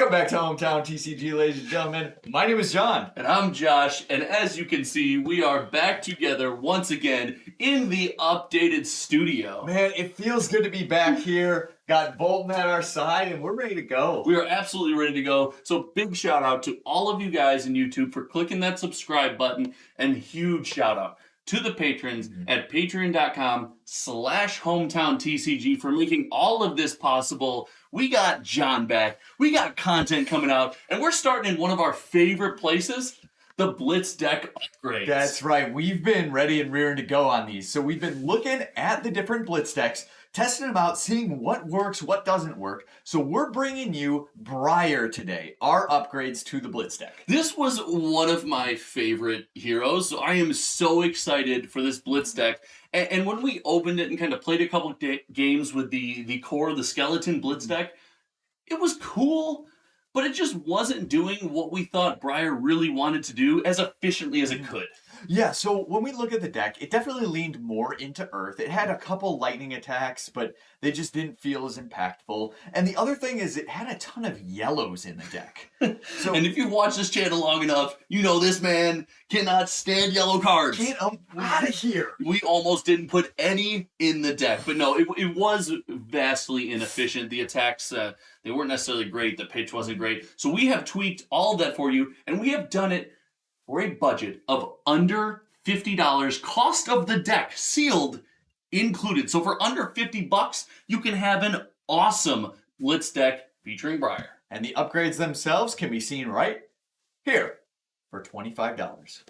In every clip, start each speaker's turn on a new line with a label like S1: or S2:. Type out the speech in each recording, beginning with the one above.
S1: Welcome back to Hometown TCG, ladies and gentlemen. My name is John.
S2: And I'm Josh, and as you can see, we are back together once again in the updated studio.
S1: Man, it feels good to be back here. Got Bolton at our side, and we're ready to go.
S2: We are absolutely ready to go. So big shout out to all of you guys in YouTube for clicking that subscribe button, and huge shout out to the patrons at patreon.com/HometownTCG for making all of this possible. We got John back. We got content coming out. And we're starting in one of our favorite places, the Blitz deck upgrades.
S1: That's right. We've been ready and rearing to go on these. So we've been looking at the different Blitz decks, testing them out, seeing what works, what doesn't work. So we're bringing you Briar today, our upgrades to the Blitz deck.
S2: This was one of my favorite heroes, so I am so excited for this Blitz deck. And when we opened it and kind of played a couple games with the core, the skeleton Blitz deck, it was cool, but it just wasn't doing what we thought Briar really wanted to do as efficiently as it could.
S1: Yeah, so when we look at the deck, it definitely leaned more into Earth. It had a couple lightning attacks, but they just didn't feel as impactful. And the other thing is it had a ton of yellows in the deck.
S2: So, and if you watch this channel long enough, you know this man cannot stand yellow cards.
S1: Get him out of here.
S2: We almost didn't put any in the deck. But no, it was vastly inefficient. The attacks, they weren't necessarily great. The pitch wasn't great. So we have tweaked all of that for you, and we have done it for a budget of under $50, cost of the deck, sealed, included. So for under $50, you can have an awesome Blitz deck featuring Briar.
S1: And the upgrades themselves can be seen right here for $25.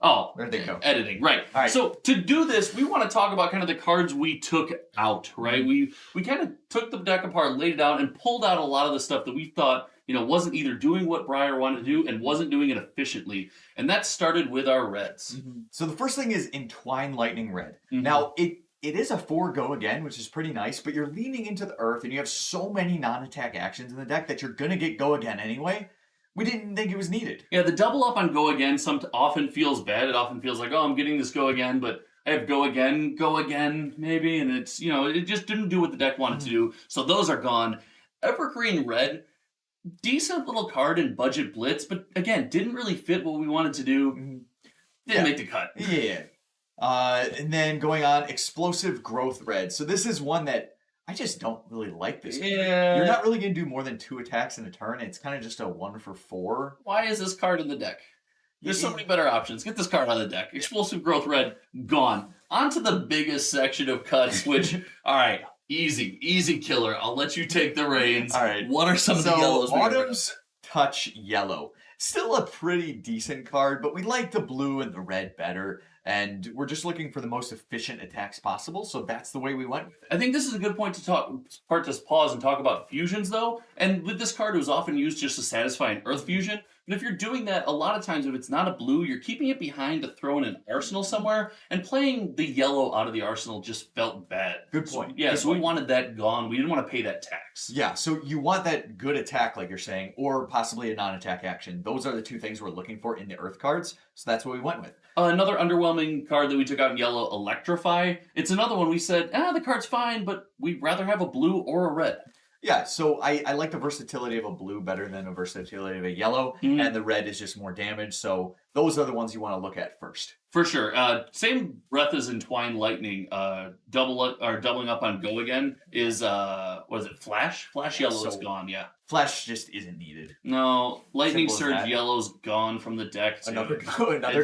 S2: Oh,
S1: where'd they go?
S2: Editing, right.
S1: All right.
S2: So to do this, we want to talk about kind of the cards we took out, right? We kind of took the deck apart, laid it out, and pulled out a lot of the stuff that we thought, wasn't either doing what Briar wanted to do and wasn't doing it efficiently. And that started with our reds.
S1: So the first thing is Entwine Lightning Red. Now, it is a 4 go again, which is pretty nice, but you're leaning into the Earth and you have so many non-attack actions in the deck that you're going to get go again anyway. We didn't think it was needed.
S2: Yeah, the double up on go again often feels bad. It often feels like, oh, I'm getting this go again, but I have go again, maybe, and it's, it just didn't do what the deck wanted to do. So those are gone. Evergreen Red, decent little card in budget Blitz, but again, didn't really fit what we wanted to do. Didn't make the cut.
S1: Yeah. And then going on, Explosive Growth Red. So this is one that I just don't really like this card.
S2: Yeah.
S1: You're not really going to do more than 2 attacks in a turn. It's kind of just a 1 for 4.
S2: Why is this card in the deck? There's so many better options. Get this card out of the deck. Explosive Growth Red, gone. On to the biggest section of cuts, which, all right, easy killer. I'll let you take the reins.
S1: All right.
S2: What are some of the yellows?
S1: Autumn's Touch Yellow. Still a pretty decent card, but we like the blue and the red better. And we're just looking for the most efficient attacks possible, so that's the way we went with it.
S2: I think this is a good point to pause and talk about fusions, though. And with this card, it was often used just to satisfy an Earth fusion. But if you're doing that, a lot of times, if it's not a blue, you're keeping it behind to throw in an arsenal somewhere, and playing the yellow out of the arsenal just felt bad.
S1: Good point.
S2: We wanted that gone. We didn't want to pay that tax.
S1: Yeah, so you want that good attack, like you're saying, or possibly a non-attack action. Those are the 2 things we're looking for in the Earth cards, so that's what we went with.
S2: Another underwhelming card that we took out in yellow, Electrify. It's another one we said, the card's fine, but we'd rather have a blue or a red.
S1: Yeah, so I like the versatility of a blue better than the versatility of a yellow, and the red is just more damage, so those are the ones you want to look at first.
S2: For sure. Same breath as Entwine Lightning. Doubling up on Go Again is, what is it, Flash? Flash Yellow is gone, yeah.
S1: Flash just isn't needed.
S2: No, Lightning Surge Yellow's gone from the deck, too.
S1: Another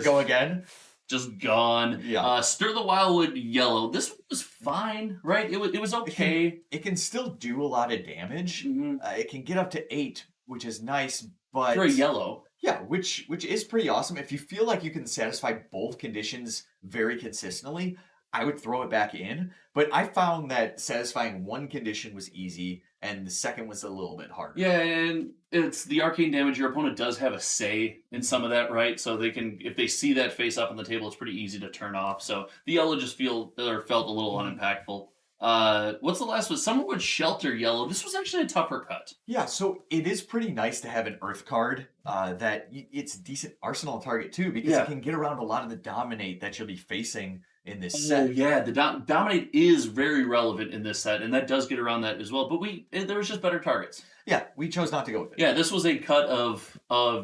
S1: Go Again?
S2: Just gone.
S1: Yeah.
S2: Stir the Wildwood Yellow. This was fine, right? It was okay.
S1: It can still do a lot of damage. It can get up to 8, which is nice, but
S2: for a yellow.
S1: Yeah, which is pretty awesome. If you feel like you can satisfy both conditions very consistently, I would throw it back in. But I found that satisfying one condition was easy, and the second was a little bit harder.
S2: Yeah, and it's the arcane damage. Your opponent does have a say in some of that, right? So they can, if they see that face up on the table, it's pretty easy to turn off. So the yellow just felt a little unimpactful. What's the last one? Summerwood Shelter Yellow. This was actually a tougher cut.
S1: Yeah, so it is pretty nice to have an Earth card that it's decent arsenal target too, because it can get around a lot of the Dominate that you'll be facing in this set.
S2: Oh yeah, the Dominate is very relevant in this set, and that does get around that as well. But there was just better targets.
S1: Yeah, we chose not to go with it.
S2: Yeah, this was a cut of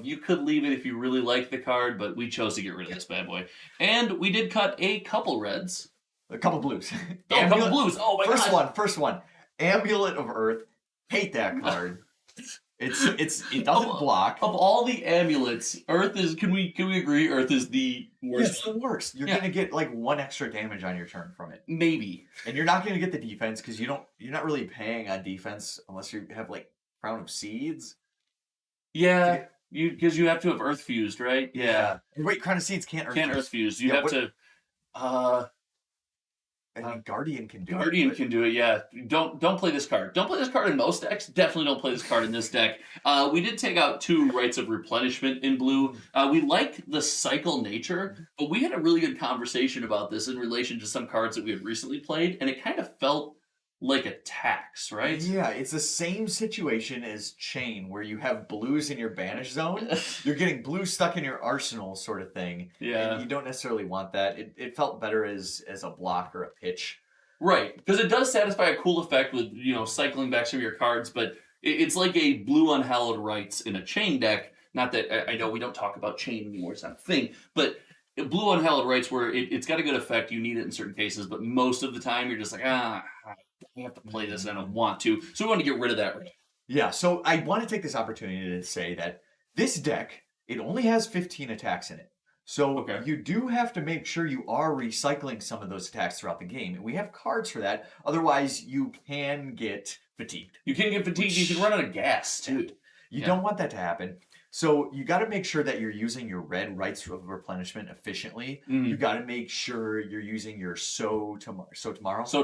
S2: you could leave it if you really like the card, but we chose to get rid of this bad boy. And we did cut a couple reds.
S1: A couple blues.
S2: A couple blues. Oh my god.
S1: First one. Amulet of Earth. Hate that card. It doesn't block.
S2: Of all the amulets, Earth is. Can we agree? Earth is the worst.
S1: It's the worst. You're gonna get like 1 extra damage on your turn from it.
S2: Maybe.
S1: And you're not gonna get the defense because you're not really paying on defense unless you have like Crown of Seeds.
S2: Yeah. Because you have to have Earth fused, right?
S1: Yeah. Wait, Crown of Seeds can't
S2: Earth fuse. You have to.
S1: I mean, Guardian can do it.
S2: Guardian can do it, yeah. Don't play this card. Don't play this card in most decks. Definitely don't play this card in this deck. We did take out 2 Rites of Replenishment in blue. We like the cycle nature, but we had a really good conversation about this in relation to some cards that we had recently played, and it kind of felt like a tax, right?
S1: Yeah, it's the same situation as Chain, where you have blues in your banish zone. You're getting blue stuck in your arsenal sort of thing.
S2: Yeah.
S1: And you don't necessarily want that. It felt better as a block or a pitch.
S2: Right, because it does satisfy a cool effect with, cycling back some of your cards, but it's like a blue Unhallowed Rites in a Chain deck. Not that, I know we don't talk about Chain anymore, it's not a thing, but blue Unhallowed Rites where it's got a good effect, you need it in certain cases, but most of the time you're just like, I have to play this and I don't want to. So we want to get rid of that.
S1: Yeah, so I want to take this opportunity to say that this deck, it only has 15 attacks in it. So you do have to make sure you are recycling some of those attacks throughout the game. And we have cards for that. Otherwise, you can get fatigued.
S2: You can get fatigued. You can run out of gas, too.
S1: You don't want that to happen. So you got to make sure that you're using your red Rites of Replenishment efficiently. You got to make sure you're using your So Tomorrows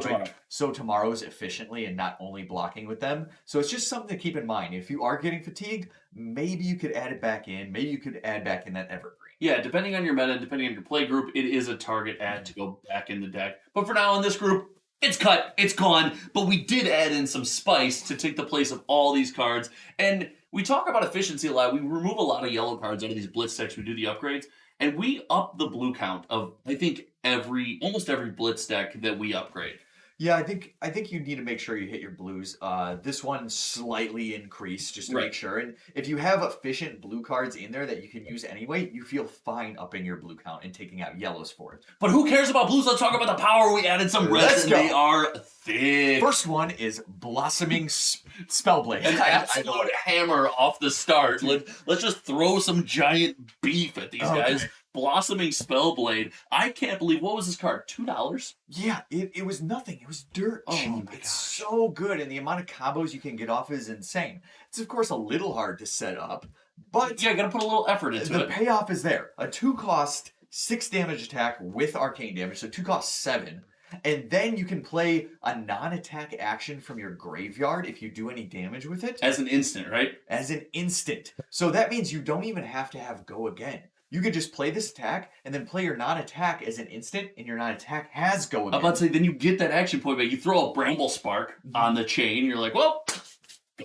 S1: efficiently and not only blocking with them. So it's just something to keep in mind. If you are getting fatigued, maybe you could add it back in. Maybe you could add back in that Evergreen.
S2: Yeah, depending on your meta, depending on your play group, it is a target add to go back in the deck. But for now, in this group, it's cut, it's gone. But we did add in some spice to take the place of all these cards. And we talk about efficiency a lot. We remove a lot of yellow cards out of these Blitz decks. We do the upgrades. And we up the blue count of, I think, almost every Blitz deck that we upgrade.
S1: Yeah, I think you need to make sure you hit your blues. This one slightly increased just to make sure. And if you have efficient blue cards in there that you can use anyway, you feel fine upping your blue count and taking out yellows for it.
S2: But who cares about blues? Let's talk about the power. We added some reds and they are thick.
S1: First one is Blossoming Spellblade.
S2: An absolute hammer off the start. Let's just throw some giant beef at these guys. Blossoming Spellblade. I can't believe, what was this card? $2?
S1: Yeah, it was nothing. It was dirt cheap. It's so good, and the amount of combos you can get off is insane. It's of course a little hard to set up, but
S2: yeah, gotta put a little effort into it.
S1: The payoff is there. A 2-cost 6 damage attack with arcane damage, so 2 costs 7. And then you can play a non-attack action from your graveyard if you do any damage with it.
S2: As an instant, right?
S1: As an instant. So that means you don't even have to have go again. You could just play this attack and then play your non-attack as an instant, and your non-attack has go again.
S2: I'm about to say, then you get that action point back. You throw a Bramble Spark on the chain, you're like, well,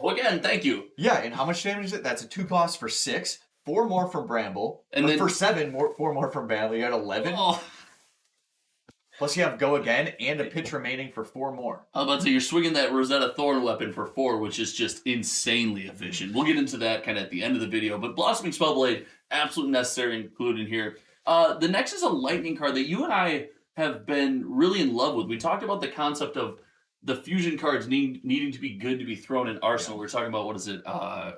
S2: go again, thank you.
S1: Yeah, and how much damage is it? That's a 2-cost for 6, 4 more from Bramble, and then for 7, 4 more from Bramble. You got 11. Plus you have go again and a pitch remaining for 4 more.
S2: I'm about to say, you're swinging that Rosetta Thorn weapon for 4, which is just insanely efficient. We'll get into that kind of at the end of the video, but Blossoming Spellblade, absolutely necessary included here. The next is a lightning card that you and I have been really in love with. We talked about the concept of the fusion cards needing to be good to be thrown in Arsenal. We were talking about,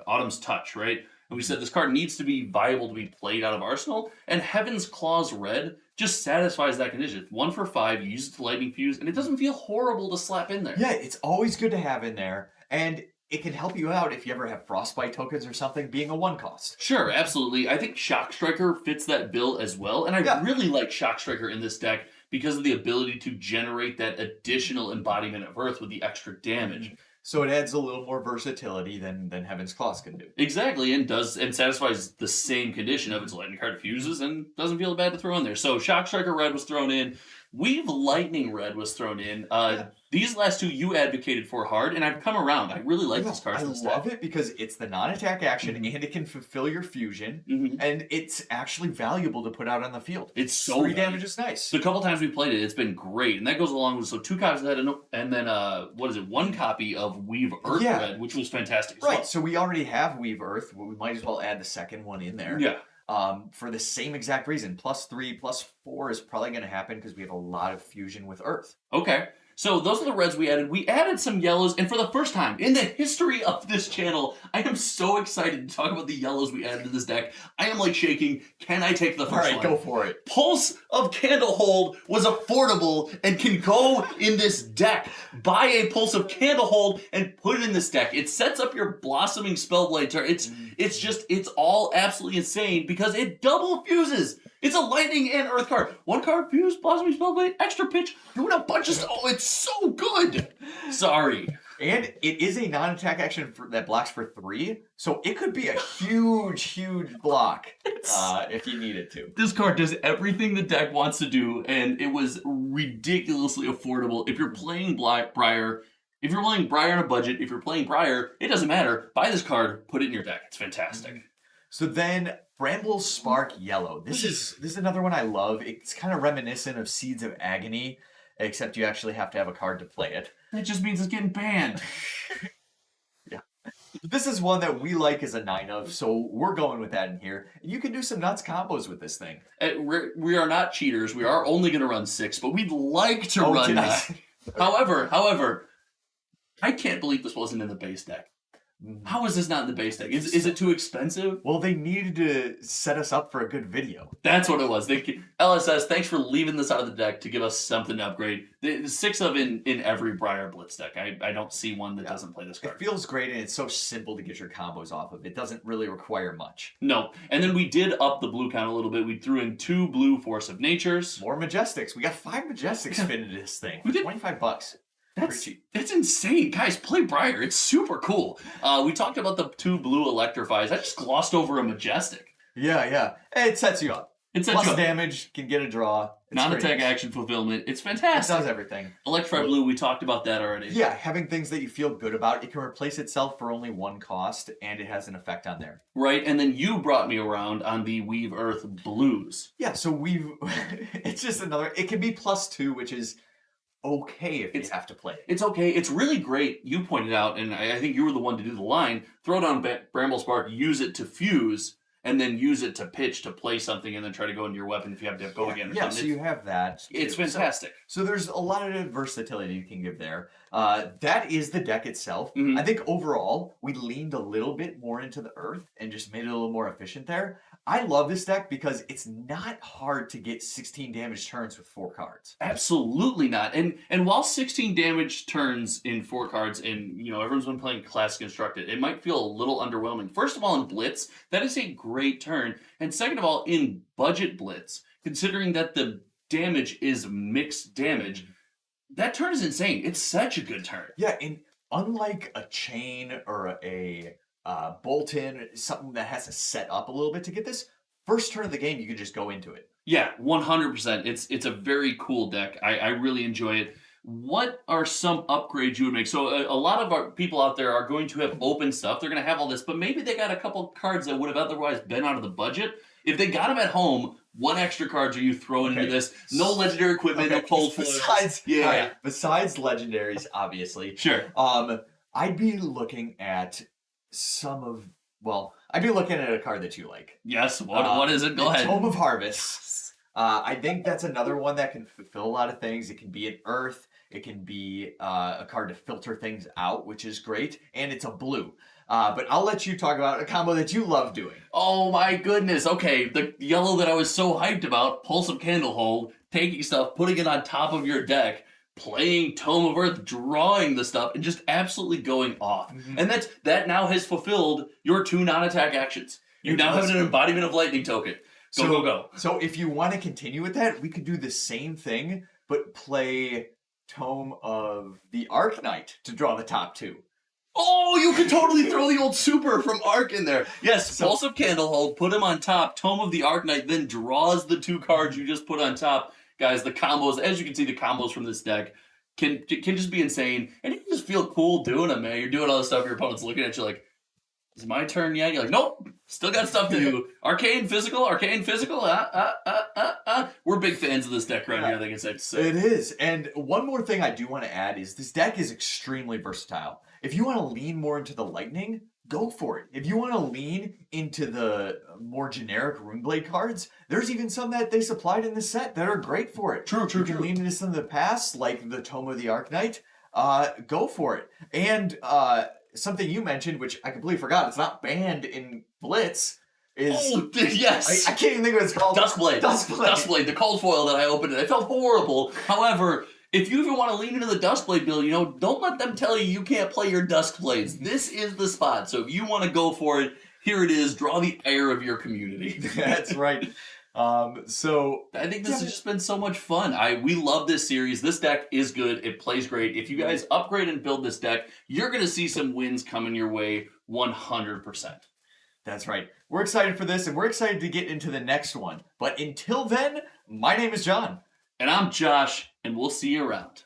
S2: Autumn's Touch, right? And we said this card needs to be viable to be played out of Arsenal, and Heaven's Claws Red just satisfies that condition. 1 for 5, you use it to lightning fuse, and it doesn't feel horrible to slap in there.
S1: Yeah, it's always good to have in there, and it can help you out if you ever have Frostbite tokens or something, being a 1-cost.
S2: Sure, absolutely. I think Shock Striker fits that bill as well, and I really like Shock Striker in this deck because of the ability to generate that additional embodiment of Earth with the extra damage.
S1: So it adds a little more versatility than Heaven's Claws can do.
S2: Exactly, and satisfies the same condition of its lightning card fuses and doesn't feel bad to throw in there. So Shock Striker Red was thrown in. Weave Lightning Red was thrown in.
S1: Yeah.
S2: These last two you advocated for hard, and I've come around. I really like these cards.
S1: I love it because it's the non-attack action
S2: Mhm.
S1: and it can fulfill your fusion,
S2: Mhm.
S1: and it's actually valuable to put out on the field.
S2: It's so
S1: 3
S2: valuable.
S1: damage is nice.
S2: The couple times we played it, it's been great, and that goes along with 2 copies of that, and then what is it? 1 copy of Weave Earth
S1: Yeah.
S2: Red, which was fantastic. As
S1: Right,
S2: well.
S1: so we already have Weave Earth. We might as well add the second one in there.
S2: Yeah.
S1: For the same exact reason. +3, +4 is probably going to happen because we have a lot of fusion with Earth.
S2: Okay. So those are the reds we added. We added some yellows, and for the first time in the history of this channel, I am so excited to talk about the yellows we added to this deck. I am like shaking. Can I take the first
S1: All right,
S2: one?
S1: go for it.
S2: Pulse of Candlehold was affordable and can go in this deck. Buy a Pulse of Candlehold and put it in this deck. It sets up your Blossoming Spellblade turn. It's all absolutely insane because it double fuses. It's a lightning and earth card. 1 card fuse, Blossoming Spellblade, extra pitch, doing a bunch of stuff. Oh, it's so good. Sorry.
S1: And it is a non-attack action that blocks for 3, so it could be a huge block if you need it to.
S2: This card does everything the deck wants to do, and it was ridiculously affordable. If you're playing Briar, if you're playing Briar on a budget, if you're playing Briar, it doesn't matter. Buy this card, put it in your deck. It's fantastic.
S1: So then, Bramble Spark Yellow. This is another one I love. It's kind of reminiscent of Seeds of Agony, except you actually have to have a card to play it.
S2: That just means it's getting banned.
S1: Yeah. This is one that we like as a 9 of, so we're going with that in here. You can do some nuts combos with this thing.
S2: We are not cheaters. We are only going to run 6, but we'd like to run
S1: did I
S2: that.
S1: say-
S2: However, I can't believe this wasn't in the base deck. How is this not in the base deck? Is it too expensive?
S1: Well, they needed to set us up for a good video.
S2: That's what it was. LSS, thanks for leaving this out of the deck to give us something to upgrade. The 6 of in every Briar Blitz deck. I don't see one that doesn't play this card.
S1: It feels great, and it's so simple to get your combos off of. It doesn't really require much.
S2: No. And then we did up the blue count a little bit. We threw in 2 blue Force of Natures.
S1: More Majestics. We got 5 Majestics fit into this thing.
S2: We did-
S1: $25.
S2: That's insane. Guys, play Briar. It's super cool. We talked about the 2 blue Electrifies. I just glossed over a Majestic.
S1: Yeah. It sets you up.
S2: It sets
S1: Plus
S2: you up.
S1: damage, can get a draw. It's
S2: Non-attack
S1: great.
S2: action fulfillment. It's
S1: It
S2: fantastic.
S1: does everything.
S2: Electrify blue, we talked about that already.
S1: Yeah, having things that you feel good about. It can replace itself for only 1 cost, and it has an effect on there.
S2: Right, and then you brought me around on the Weave Earth blues.
S1: Yeah, so we've... it's just another... It can be +2, which is okay if you have to play it.
S2: It's okay. It's really great. You pointed out, and I think you were the one to do the line, throw down Bramble Spark, use it to fuse, and then use it to pitch to play something and then try to go into your weapon if you have to go again or
S1: Yeah,
S2: something.
S1: so you have that.
S2: It's
S1: too.
S2: fantastic.
S1: So there's a lot of versatility you can give there. That is the deck itself.
S2: Mhm.
S1: I think overall, we leaned a little bit more into the earth and just made it a little more efficient there. I love this deck because it's not hard to get 16 damage turns with 4 cards.
S2: Absolutely not. And while 16 damage turns in 4 cards, and everyone's been playing Classic Constructed, it might feel a little underwhelming. First of all, in Blitz, that is a great turn. And second of all, in Budget Blitz, considering that the damage is mixed damage, that turn is insane. It's such a good turn.
S1: Yeah, and unlike a chain or a Bolton, something that has to set up a little bit to get this, first turn of the game, you can just go into it.
S2: Yeah, 100%. It's a very cool deck. I really enjoy it. What are some upgrades you would make? So a lot of our people out there are going to have open stuff. They're going to have all this, but maybe they got a couple cards that would have otherwise been out of the budget. If they got them at home, what extra cards are you throwing into this? No legendary equipment, no cold foils.
S1: Besides legendaries, obviously.
S2: Sure.
S1: I'd be looking at I'd be looking at a card that you like.
S2: Yes, what is it? Go ahead.
S1: Tome of Harvest. I think that's another one that can fulfill a lot of things. It can be an earth. It can be a card to filter things out, which is great. And it's a blue. But I'll let you talk about a combo that you love doing.
S2: Oh my goodness. Okay, the yellow that I was so hyped about, Pulse of Candlehold, taking stuff, putting it on top of your deck, playing Tome of Earth, drawing the stuff, and just absolutely going off.
S1: Mm-hmm.
S2: And that now has fulfilled your 2 non-attack actions. You now have an embodiment of Lightning Token. Go.
S1: So if you want to continue with that, we could do the same thing, but play Tome of the Arc Knight to draw the top 2.
S2: Oh, you could totally throw the old super from Arc in there. Yes, Pulse of Candlehold, put him on top. Tome of the Arc Knight then draws the 2 cards you just put on top. Guys, the combos, as you can see, the combos from this deck can just be insane. And you can just feel cool doing them, man. You're doing all this stuff, your opponent's looking at you like, is it my turn yet? You're like, nope, still got stuff to do. Arcane, physical, We're big fans of this deck right here, I think it's safe to say.
S1: It is. And one more thing I do want to add is this deck is extremely versatile. If you want to lean more into the lightning, go for it. If you want to lean into the more generic Runeblade cards, there's even some that they supplied in the set that are great for it.
S2: True.
S1: You can lean into some of the past, like the Tome of the Arknight. Go for it. And something you mentioned, which I completely forgot, it's not banned in Blitz, is...
S2: Oh, yes!
S1: I can't even think what it's called.
S2: Duskblade. Duskblade, the cold foil that I opened, and I felt horrible. However, if you even want to lean into the Duskblade build, don't let them tell you can't play your Duskblades. This is the spot. So if you want to go for it, here it is. Draw the ire of your community.
S1: That's right. So
S2: I think this has just been so much fun. We love this series. This deck is good. It plays great. If you guys upgrade and build this deck, you're going to see some wins coming your way 100%.
S1: That's right. We're excited for this, and we're excited to get into the next one. But until then, my name is John.
S2: And I'm Josh, and we'll see you around.